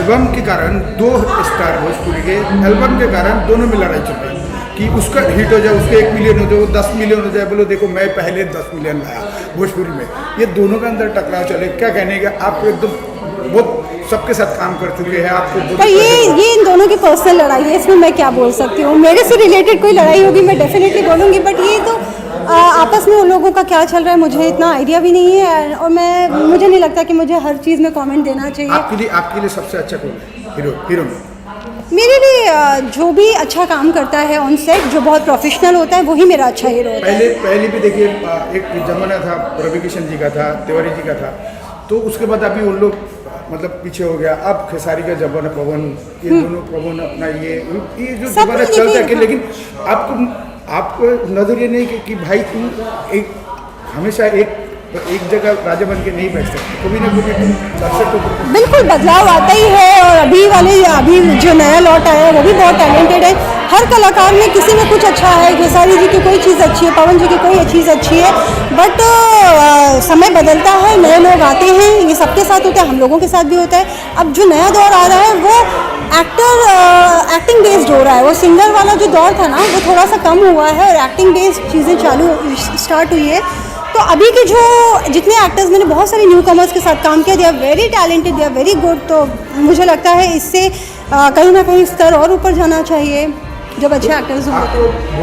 Album के कारण 2 star Bhojpuri के एल्बम के कारण दोनों में लड़ाई चल रही है कि उसका हिट हो जाए, उसके 1 मिलियन हो जाए, 10 मिलियन हो जाए, बोलो देखो मैं पहले 10 मिलियन लाया भोजपुरी में। ये दोनों के अंदर टकराव चले, क्या कहने का आप एकदम बहुत सबके साथ काम कर चुके हैं आपको। पर ये इन दोनों की पर्सनल लड़ाई है, इसमें मैं क्या बोल सकती हूँ। मेरे से रिलेटेड कोई लड़ाई होगी मैं डेफिनेटली बोलूँगी, बट ये तो आपस में उन लोगों का क्या चल रहा है मुझे इतना आइडिया भी नहीं है, और मुझे नहीं लगता कि मुझे हर चीज़ में कमेंट देना चाहिए। आपके लिए सबसे अच्छा कौन है हीरो में? मेरे लिए जो भी अच्छा काम करता है ऑन सेट, जो बहुत प्रोफेशनल होता है, वही मेरा अच्छा हीरो होता है। पहले भी देखिए एक जमाना था रवि किशन जी का था, तिवारी जी का था, तो उसके बाद अभी उन लोग मतलब पीछे हो गया। अब खेसारी का जमाना, पवन, ये दोनों पवन अपना ये जो जमाना चलता है, लेकिन आपको नजर ये नहीं कि भाई तुम एक हमेशा एक जगह राजा बन के नहीं बैठ सकते, कभी ना कभी तुम सबसे तो बिल्कुल बदलाव आता ही है। और अभी जो नया लॉट आया है वो भी बहुत टैलेंटेड है। हर कलाकार में किसी में कुछ अच्छा है। खेसारी जी की कोई चीज़ अच्छी है, पवन जी की कोई चीज़ अच्छी है, बट समय बदलता है, नए लोग आते हैं, ये सबके साथ होता है, हम लोगों के साथ भी होता है। अब जो नया दौर आ रहा है वो एक्टिंग बेस्ड हो रहा है। वो सिंगर वाला जो दौर था ना वो थोड़ा सा कम हुआ है और एक्टिंग बेस्ड चीज़ें स्टार्ट हुई है। तो अभी के जो जितने एक्टर्स, मैंने बहुत सारे न्यू कमर्स के साथ काम किया, they are very talented, they are very good. तो मुझे लगता है इससे कहीं ना कहीं स्तर और ऊपर जाना चाहिए जब अच्छे एक्टर्स होते हैं।